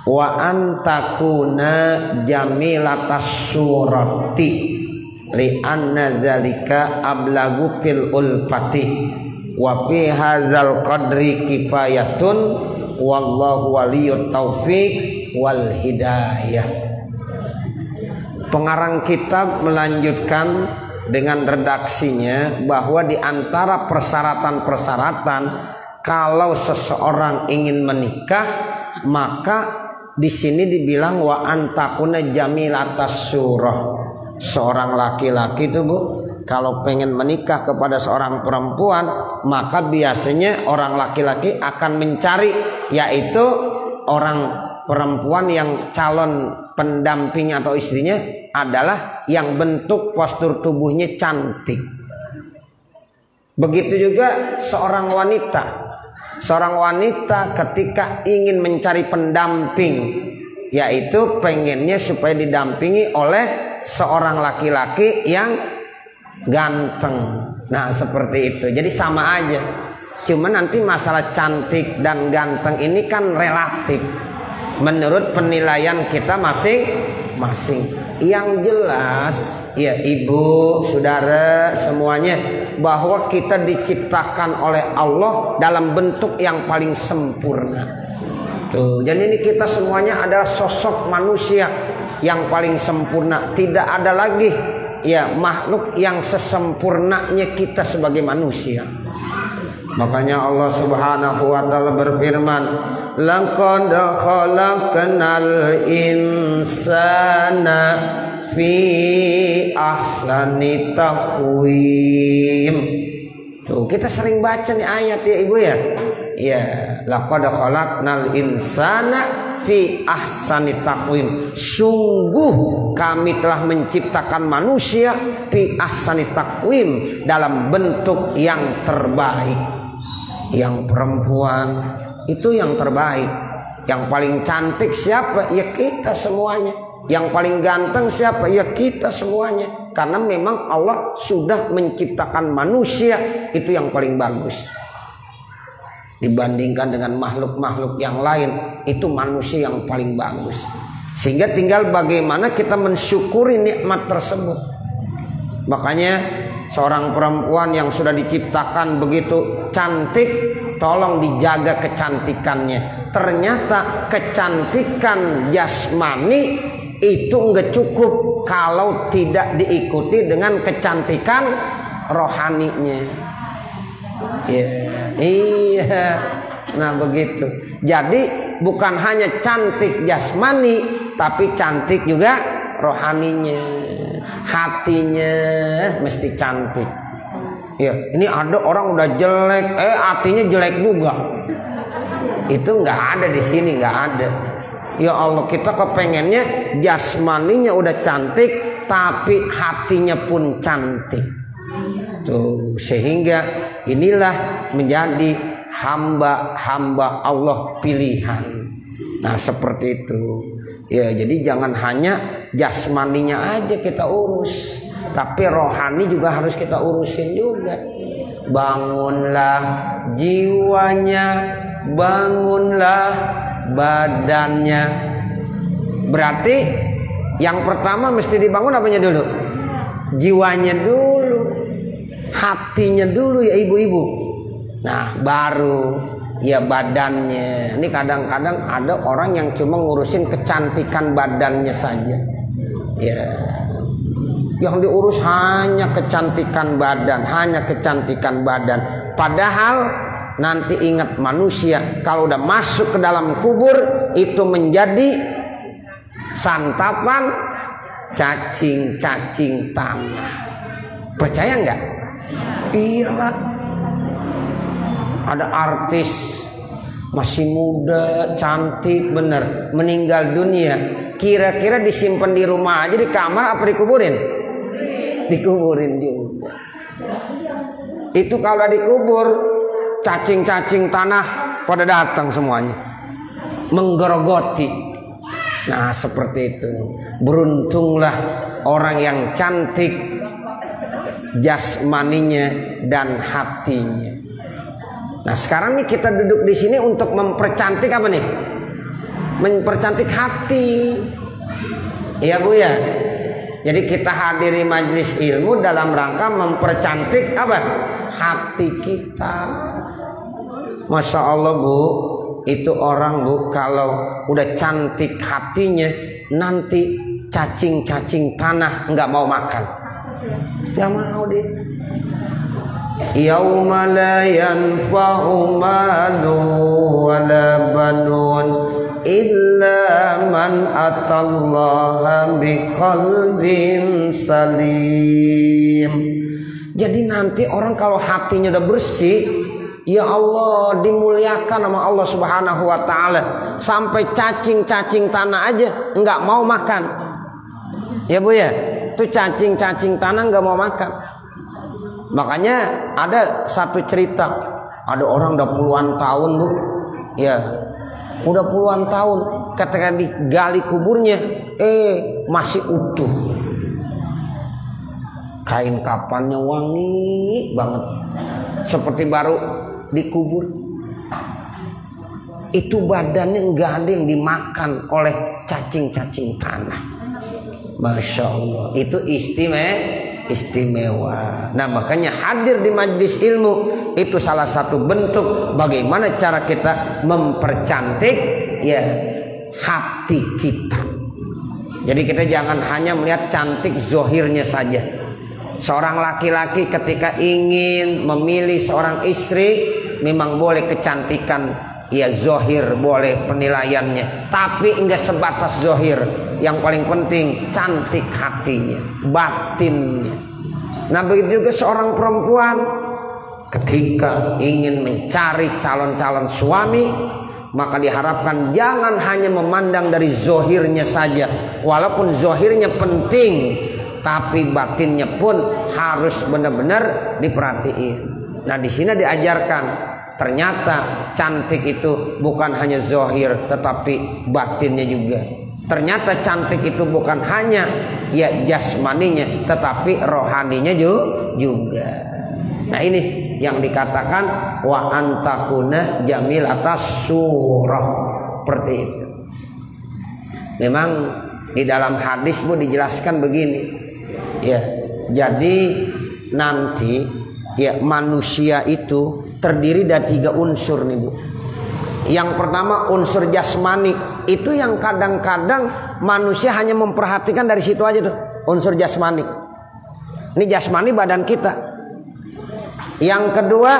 wa antakuna jamilatas surati li anna dzalika ablagu fil ulfati wa fi hadzal qadri kifayatun wallahu waliyut taufiq wal hidayah. Pengarang kitab melanjutkan dengan redaksinya bahwa di antara persyaratan-persyaratan kalau seseorang ingin menikah, maka di sini dibilang wa antakuna jamilatas surah. Seorang laki-laki itu Bu, kalau pengen menikah kepada seorang perempuan, maka biasanya orang laki-laki akan mencari yaitu orang perempuan yang calon pendamping atau istrinya adalah yang bentuk postur tubuhnya cantik. Begitu juga seorang wanita. Seorang wanita ketika ingin mencari pendamping, yaitu pengennya supaya didampingi oleh seorang laki-laki yang ganteng. Nah seperti itu. Jadi sama aja. Cuma nanti masalah cantik dan ganteng ini kan relatif menurut penilaian kita masing-masing. Yang jelas ya ibu, saudara semuanya, bahwa kita diciptakan oleh Allah dalam bentuk yang paling sempurna. Tuh, jadi ini kita semuanya adalah sosok manusia yang paling sempurna. Tidak ada lagi ya makhluk yang sesempurnanya kita sebagai manusia. Makanya Allah Subhanahu wa taala berfirman, laqad khalaqnal insana fi ahsani taqwim. Tuh, kita sering baca nih ayat ya Ibu ya. Ya, laqad khalaqnal insana fi ahsani taqwim. Sungguh kami telah menciptakan manusia fi ahsani taqwim, dalam bentuk yang terbaik. Yang perempuan itu yang terbaik. Yang paling cantik siapa? Ya kita semuanya. Yang paling ganteng siapa? Ya kita semuanya. Karena memang Allah sudah menciptakan manusia itu yang paling bagus. Dibandingkan dengan makhluk-makhluk yang lain, itu manusia yang paling bagus. Sehingga tinggal bagaimana kita mensyukuri nikmat tersebut. Makanya seorang perempuan yang sudah diciptakan begitu cantik, tolong dijaga kecantikannya. Ternyata kecantikan jasmani itu enggak cukup kalau tidak diikuti dengan kecantikan rohaninya. Iya. Nah begitu. Jadi bukan hanya cantik jasmani, tapi cantik juga rohaninya, hatinya mesti cantik. Ya, ini ada orang udah jelek, hatinya jelek juga. Itu nggak ada di sini, nggak ada. Ya Allah, kita kepengennya jasmaninya udah cantik, tapi hatinya pun cantik. Tuh, sehingga inilah menjadi hamba-hamba Allah pilihan. Nah seperti itu. Ya, jadi jangan hanya jasmaninya aja kita urus, tapi rohani juga harus kita urusin juga. Bangunlah jiwanya, bangunlah badannya. Berarti yang pertama mesti dibangun apanya dulu? Jiwanya dulu, hatinya dulu ya ibu-ibu. Nah baru ya badannya. Ini kadang-kadang ada orang yang cuma ngurusin kecantikan badannya saja. Ya, yang diurus hanya kecantikan badan, hanya kecantikan badan. Padahal nanti ingat manusia kalau udah masuk ke dalam kubur itu menjadi santapan cacing-cacing tanah. Percaya nggak? Iyalah. Ada artis masih muda, cantik bener, meninggal dunia. Kira-kira disimpan di rumah aja, di kamar apa dikuburin? Dikuburin juga. Itu kalau dikubur, cacing-cacing tanah pada datang semuanya, menggerogoti. Nah seperti itu. Beruntunglah orang yang cantik jasmaninya dan hatinya. Nah sekarang nih kita duduk di sini untuk mempercantik apa nih? mempercantik hati. Iya Bu ya. Jadi kita hadiri majelis ilmu dalam rangka mempercantik apa? Hati kita. Masya Allah Bu, itu orang Bu kalau udah cantik hatinya nanti cacing-cacing tanah nggak mau makan. Nggak mau deh. Yauma la yanfa'u malun wala banun illa man atallaha biqalbin salim. Jadi nanti orang kalau hatinya udah bersih, ya Allah dimuliakan sama Allah Subhanahu wa taala, sampai cacing-cacing tanah aja enggak mau makan. Ya Bu ya, itu cacing-cacing tanah enggak mau makan. Makanya ada satu cerita, ada orang udah puluhan tahun Bu, ya udah puluhan tahun, ketika digali kuburnya, masih utuh, kain kafannya wangi banget, seperti baru dikubur. Itu badannya enggak ada yang dimakan oleh cacing-cacing tanah. Masya Allah, itu istimewa. Nah makanya hadir di majelis ilmu itu salah satu bentuk bagaimana cara kita mempercantik ya hati kita. Jadi kita jangan hanya melihat cantik zohirnya saja. Seorang laki-laki ketika ingin memilih seorang istri memang boleh kecantikan ya zohir, boleh penilaiannya, tapi enggak sebatas zohir. Yang paling penting cantik hatinya, batinnya. Nah begitu juga seorang perempuan ketika ingin mencari calon-calon suami, maka diharapkan jangan hanya memandang dari zohirnya saja, walaupun zohirnya penting, tapi batinnya pun harus benar-benar diperhatiin. Nah di sini diajarkan ternyata cantik itu bukan hanya zohir, tetapi batinnya juga. Ternyata cantik itu bukan hanya ya jasmaninya, tetapi rohaninya juga. Nah ini yang dikatakan wa antakuna jamilatas surah, seperti itu. Memang di dalam hadis Bu dijelaskan begini, ya. Jadi nanti ya manusia itu terdiri dari 3 unsur nih Bu. Yang pertama unsur jasmani, itu yang kadang-kadang manusia hanya memperhatikan dari situ aja tuh, unsur jasmani. Ini jasmani badan kita. Yang kedua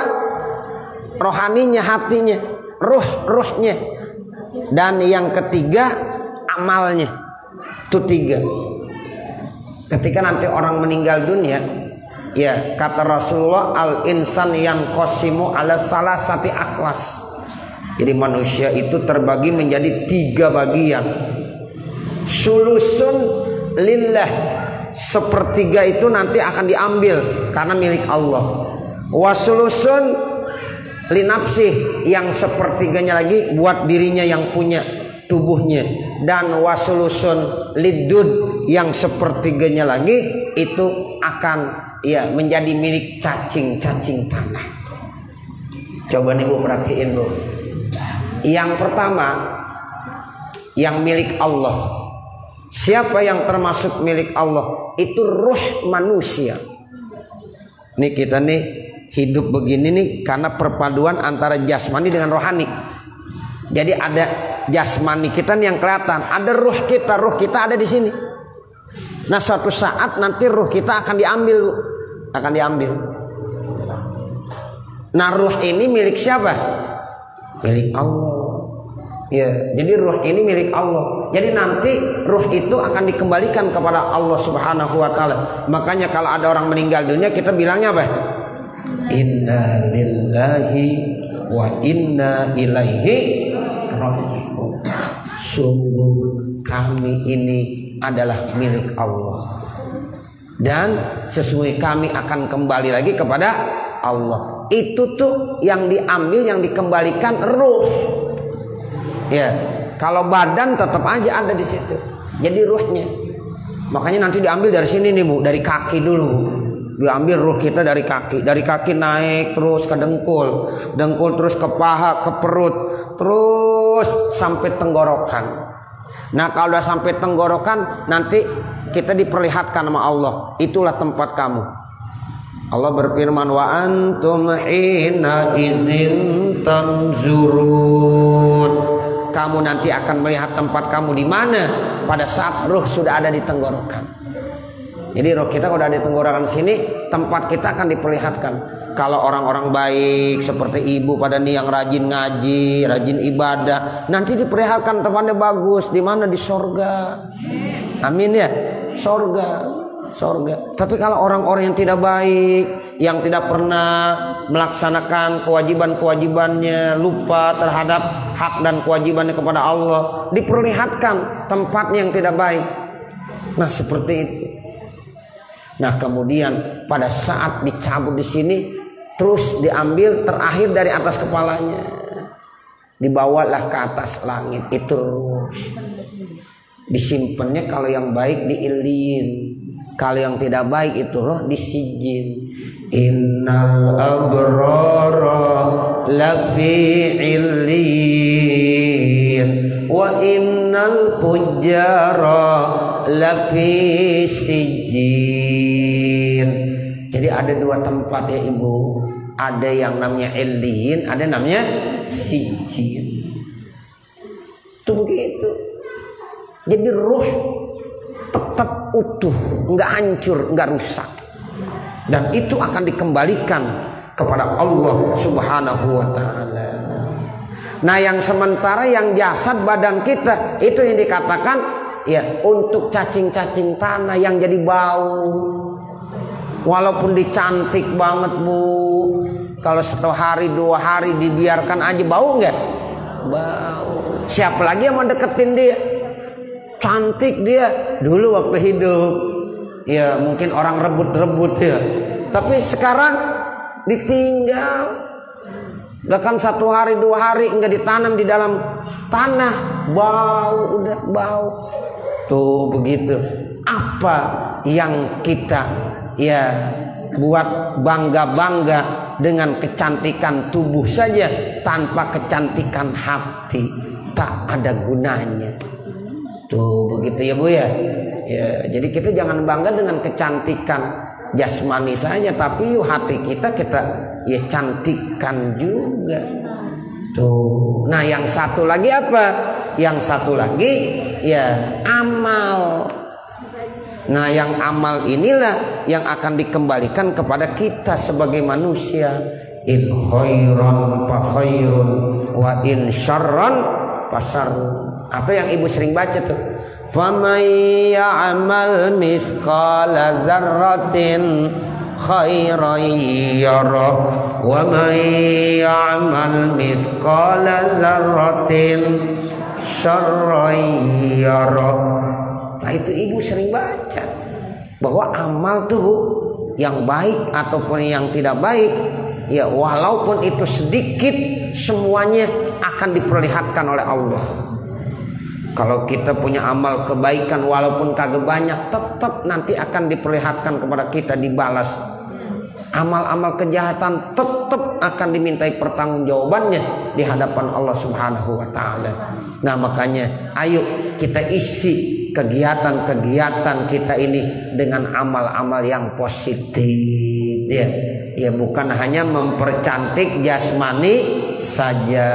rohaninya, hatinya, ruhnya. Dan yang ketiga amalnya. Itu 3. Ketika nanti orang meninggal dunia, ya kata Rasulullah al-insan yang qasimu ala salasati aslas. Jadi manusia itu terbagi menjadi 3 bagian. Sulusun lillah, 1/3 itu nanti akan diambil karena milik Allah. Wasulusun linapsih, yang 1/3-nya lagi buat dirinya yang punya tubuhnya. Dan wasulusun lidud, yang 1/3-nya lagi itu akan ya menjadi milik cacing-cacing tanah. Coba nih Bu perhatiin Bu. Yang pertama yang milik Allah. Siapa yang termasuk milik Allah? Itu ruh manusia. Nih kita nih hidup begini nih karena perpaduan antara jasmani dengan rohani. Jadi ada jasmani kita nih yang kelihatan, ada ruh kita ada di sini. Nah suatu saat nanti ruh kita akan diambil Bu. Akan diambil. Nah ruh ini milik siapa? Milik Allah. Ya, jadi ruh ini milik Allah. Jadi nanti ruh itu akan dikembalikan kepada Allah Subhanahu wa taala. Makanya kalau ada orang meninggal dunia kita bilangnya apa? Inna lillahi wa inna ilaihi raji'un. Sungguh kami ini adalah milik Allah. Dan sesungguhnya kami akan kembali lagi kepada Allah. Itu tuh yang diambil, yang dikembalikan ruh. Ya, kalau badan tetap aja ada di situ. Jadi ruhnya. Makanya nanti diambil dari sini nih Bu, dari kaki dulu. Diambil ruh kita dari kaki naik terus ke dengkul terus ke paha, ke perut, terus sampai tenggorokan. Nah kalau udah sampai tenggorokan, nanti kita diperlihatkan sama Allah, itulah tempat kamu. Allah berfirman, wa antum hina idzin tanzurun. Kamu nanti akan melihat tempat kamu di mana pada saat ruh sudah ada di tenggorokan. Jadi roh kita kalau ada di tenggorokan sini, tempat kita akan diperlihatkan. Kalau orang-orang baik seperti ibu pada nih yang rajin ngaji, rajin ibadah, nanti diperlihatkan tempatnya bagus. Di mana? Di sorga. Amin ya, sorga. Tapi kalau orang-orang yang tidak baik, yang tidak pernah melaksanakan kewajiban-kewajibannya, lupa terhadap hak dan kewajibannya kepada Allah, diperlihatkan tempatnya yang tidak baik. Nah seperti itu. Nah kemudian pada saat dicabut di sini, terus diambil terakhir dari atas kepalanya, dibawalah ke atas langit. Itu disimpannya kalau yang baik di ilin, kalau yang tidak baik itu roh di sijin. Innal abrara lafi illin wa innal fujjara lafi sijin. Jadi ada dua tempat ya ibu, ada yang namanya illin, ada namanya sijin. Itu begitu. Jadi ruh tetap utuh, nggak hancur, nggak rusak, dan itu akan dikembalikan kepada Allah Subhanahu wa Ta'ala. Nah, yang sementara yang jasad badan kita itu yang dikatakan ya untuk cacing-cacing tanah yang jadi bau. Walaupun dicantik banget bu, kalau 1 hari 2 hari dibiarkan aja bau nggak? Bau. Siapa lagi yang mau deketin dia? Cantik dia dulu waktu hidup, ya mungkin orang rebut-rebut ya. Tapi sekarang ditinggal, bahkan 1 hari 2 hari enggak ditanam di dalam tanah, bau, udah bau. Tuh begitu. Apa yang kita ya buat bangga-bangga dengan kecantikan tubuh saja, tanpa kecantikan hati tak ada gunanya. Tuh begitu ya bu ya. Ya, jadi kita jangan bangga dengan kecantikan jasmani saja, tapi yuk hati kita ya cantikkan juga. Tuh. Nah yang satu lagi apa? Yang satu lagi ya amal. Nah yang amal inilah yang akan dikembalikan kepada kita sebagai manusia. In khairan fa khairun wa in syarran fa syarrun. Apa yang ibu sering baca tuh? Faman ya'mal misqala dzarratin khairan yarah wa man ya'mal misqala dzarratin syarran yarah. Nah itu ibu sering baca bahwa amal tuh bu, yang baik ataupun yang tidak baik, ya walaupun itu sedikit, semuanya akan diperlihatkan oleh Allah. Kalau kita punya amal kebaikan walaupun kagak banyak, tetap nanti akan diperlihatkan kepada kita, dibalas. Amal-amal kejahatan tetap akan dimintai pertanggungjawabannya di hadapan Allah Subhanahu wa Ta'ala. Nah makanya ayo kita isi kegiatan-kegiatan kita ini dengan amal-amal yang positif ya. Ya bukan hanya mempercantik jasmani saja.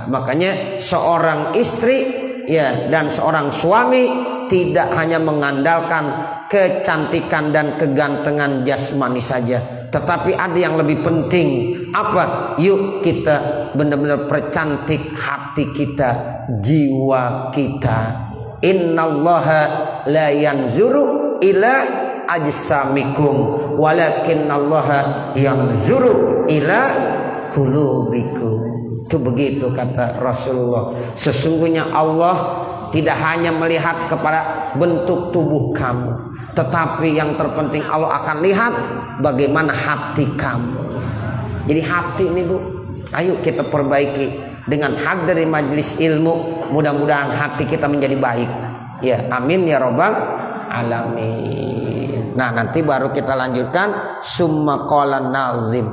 Makanya seorang istri ya dan seorang suami tidak hanya mengandalkan kecantikan dan kegantengan jasmani saja, tetapi ada yang lebih penting. Apa? Yuk kita benar-benar percantik hati kita, jiwa kita. Innallaha la yanzuru ila ajsamikum walakinallaha yanzuru ila qulubikum. Itu begitu kata Rasulullah. Sesungguhnya Allah tidak hanya melihat kepada bentuk tubuh kamu, tetapi yang terpenting Allah akan lihat bagaimana hati kamu. Jadi hati ini bu, ayo kita perbaiki dengan hadir di majelis ilmu. Mudah-mudahan hati kita menjadi baik. Ya, amin ya robbal alamin. Nah, nanti baru kita lanjutkan summa qala nazim.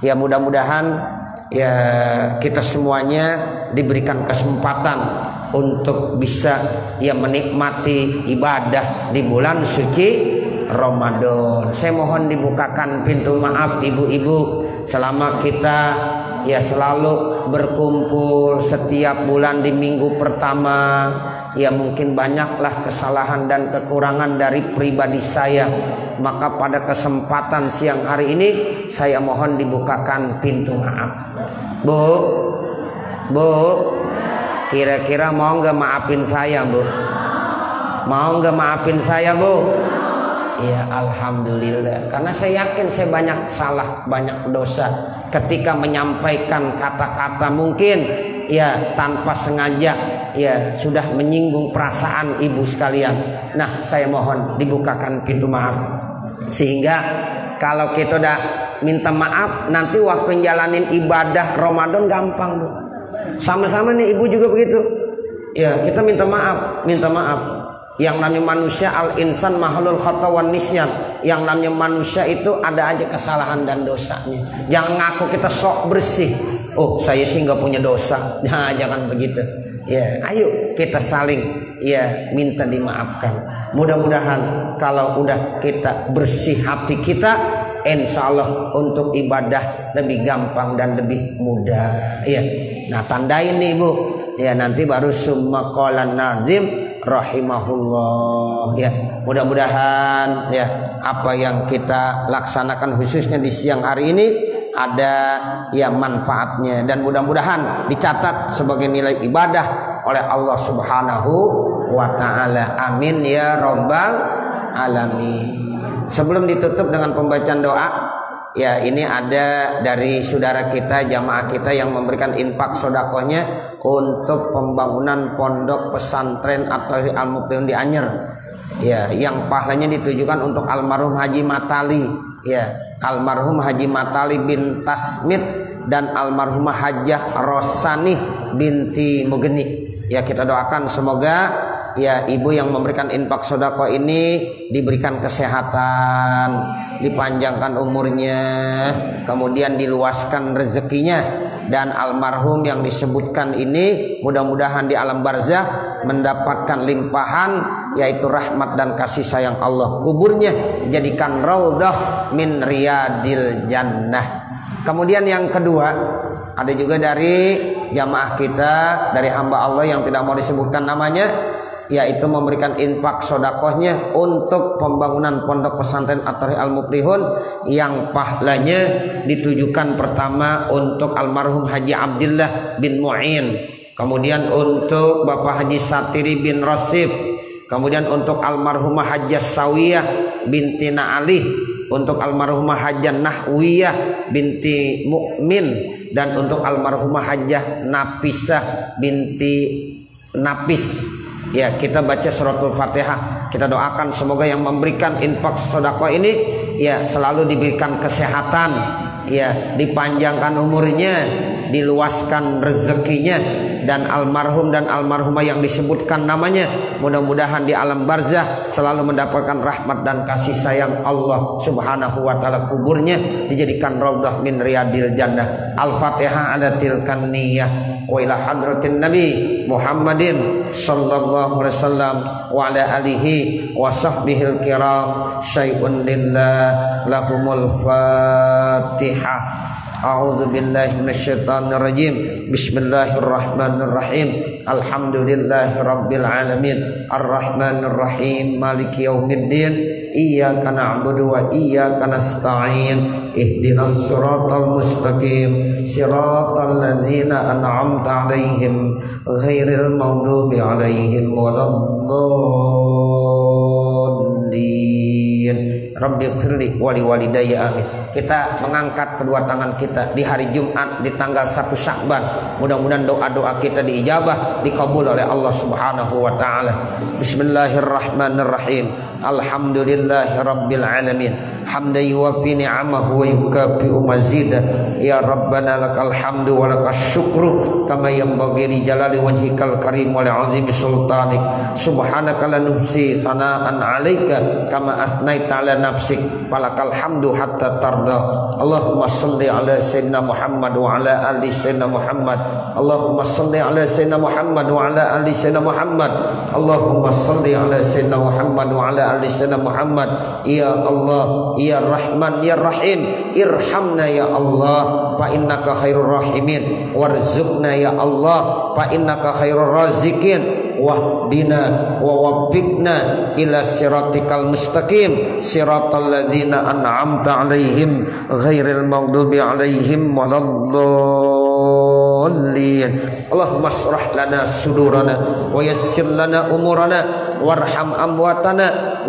Ya, mudah-mudahan ya kita semuanya diberikan kesempatan untuk bisa ya menikmati ibadah di bulan suci Ramadan. Saya mohon dibukakan pintu maaf ibu-ibu selama kita ya selalu berkumpul setiap bulan di minggu pertama. Ya mungkin banyaklah kesalahan dan kekurangan dari pribadi saya. Maka pada kesempatan siang hari ini saya mohon dibukakan pintu maaf. Bu, kira-kira mau nggak maafin saya, Bu? Mau nggak maafin saya, Bu? Ya alhamdulillah. Karena saya yakin saya banyak salah, banyak dosa ketika menyampaikan kata-kata mungkin ya tanpa sengaja ya sudah menyinggung perasaan ibu sekalian. Nah, saya mohon dibukakan pintu maaf sehingga kalau kita udah minta maaf nanti waktu jalanin ibadah Ramadan gampang, Bu. Sama-sama nih ibu juga begitu. Ya, kita minta maaf. Yang namanya manusia al-insan mahlul khata wan nisyan. Yang namanya manusia itu ada aja kesalahan dan dosanya. Jangan ngaku kita sok bersih. Oh, saya sih nggak punya dosa. Nah, jangan begitu. Ya, ayo kita saling ya minta dimaafkan. Mudah-mudahan kalau udah kita bersih hati kita, insya Allah untuk ibadah lebih gampang dan lebih mudah. Ya, nah tandain nih, Bu. Ya, nanti baru summa qala nazim rahimahullah. Ya, mudah-mudahan ya apa yang kita laksanakan khususnya di siang hari ini ada ya manfaatnya dan mudah-mudahan dicatat sebagai nilai ibadah oleh Allah Subhanahu wa taala. Amin ya rabbal alamin. Sebelum ditutup dengan pembacaan doa, ya ini ada dari saudara kita, jamaah kita yang memberikan infak sedekahnya untuk pembangunan pondok pesantren atau Al-Muflihun di Anyer. Ya, yang pahalanya ditujukan untuk almarhum Haji Matali, ya, almarhum Haji Matali bin Tasmit dan almarhumah Hajjah Rosani binti Mugeni. Ya, kita doakan semoga ya ibu yang memberikan infak sedekah ini diberikan kesehatan, dipanjangkan umurnya, kemudian diluaskan rezekinya, dan almarhum yang disebutkan ini mudah-mudahan di alam barzah mendapatkan limpahan yaitu rahmat dan kasih sayang Allah. Kuburnya jadikan raudhah min riyadil jannah. Kemudian yang kedua, ada juga dari jamaah kita, dari hamba Allah yang tidak mau disebutkan namanya, yaitu memberikan infak sedekahnya untuk pembangunan pondok pesantren At-Thariq Al-Muflihun yang pahalanya ditujukan pertama untuk almarhum Haji Abdillah bin Mu'in, kemudian untuk Bapak Haji Satiri bin Rasib, kemudian untuk almarhumah Hajjah Sawiyah binti Na'ali, untuk almarhumah Hajjah Nahwiyah binti Mukmin, dan untuk almarhumah Hajjah Napisah binti Napis. Ya, kita baca suratul Fatihah. Kita doakan semoga yang memberikan infak sedekah ini ya selalu diberikan kesehatan, ya dipanjangkan umurnya, diluaskan rezekinya, dan almarhum dan almarhumah yang disebutkan namanya mudah-mudahan di alam barzah selalu mendapatkan rahmat dan kasih sayang Allah Subhanahu wa taala. Kuburnya dijadikan raudhah min riyadil jannah. Al-Fatihah ala tilkan niyah wa ila hadratin Nabi Muhammadin sallallahu alaihi wasallam wa ala alihi wa sahbihil kiram. Syai'un lillah lahumul Fatihah. A'udzu billahi minasyaitonir rajim. Bismillahirrahmanirrahim. Alhamdulillahi rabbil alamin. Arrahmanir rahim. Maliki yaumiddin. Iyyaka na'budu wa iyyaka nasta'in. Ihdinas siratal mustaqim. Siratal ladzina an'amta 'alaihim ghairil maghdubi 'alaihim waladdallin. Rabbighfirli wa liwalidayya amin. Kita mengangkat kedua tangan kita di hari Jumat di tanggal 1 Sya'ban. Mudah-mudahan doa-doa kita diijabah, dikabul oleh Allah Subhanahu wa taala. Bismillahirrahmanirrahim. Alhamdulillahirabbil alamin. Hamdan yuwaffi ni'amahu wa yukafi'u mazida. Ya Rabbana lakal hamdu wa lakas syukru kama yanbaghi li jalali wajhikal karim wa li 'azimi sultanik. Subhanaka la nuhsi sana'an 'alaika kama asnaita 'ala nafsik falakal hamdu hatta tarda. Allahumma salli ala sayyidina Muhammad wa ala ali sayyidina Muhammad. Allahumma salli ala sayyidina Muhammad wa ala ali sayyidina Muhammad. Allahumma salli ala sayyidina Muhammad wa ala ali sayyidina Muhammad. Ya Allah, ya Rahman, ya Rahim, irhamna ya Allah fa innaka khairur rahimin, warzuqna ya Allah fa innaka khairur raziqin, wahdina wa waffiqna ila siratikal mustaqim siratal ladzina an'amta 'alaihim ghairil maghdubi 'alaihim waladdallin. Allahumma shrah lana sudurana wa yassir lana umurana warham amwatana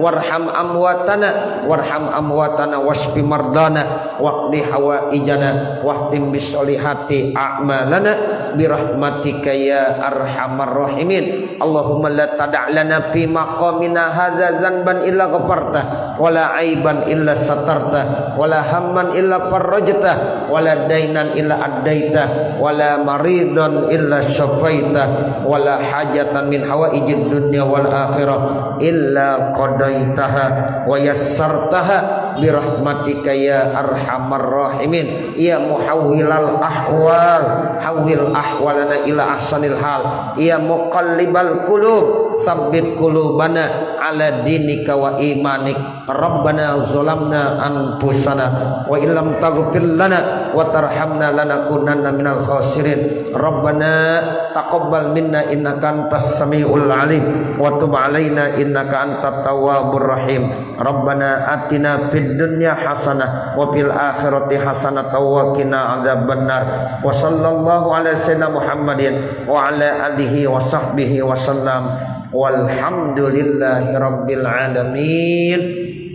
washfi mardana waqdi hawaijana wahtim bisolihati a'malana birahmatika ya arhamar rahimin. Allahumma la tada' lana fi maqamina hadza dzanban illa ghafarta wala aiban illa satarta wala hamman illa farajta wala dainan illa addaita wala maridan illa syafaita wala hajatan min hawaijid dunya wal akhirah illa qadaitaha wa yassartaha birahmatika ya arhamar rahimin. Ya muhawwilal ahwal hawwil ahwalana ila ahsanil hal. Ya muqallibal qulub tsabbit qulubana ala dinika wa imanik. Rabbana zalamna anfusana wa illam taghfir lana wa tarhamna lanakunanna minal khasirin. Rabbana taqabbal minna innaka antas samiul alim wa tub alaina innaka antat tawwabur rahim. Rabbana atina fid dunya hasanah wa fil akhirati hasanah wa qina adzabannar. Wa sallallahu ala sayyidina Muhammadin wa ala alihi wa sahbihi wa sallam. Walhamdulillahi rabbil alamin.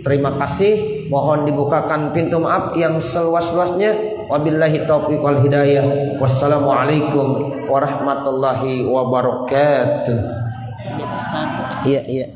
Terima kasih. Mohon dibukakan pintu maaf yang seluas-luasnya. Wabillahi taufiq wal hidayah. Wassalamualaikum warahmatullahi wabarakatuh. Iya.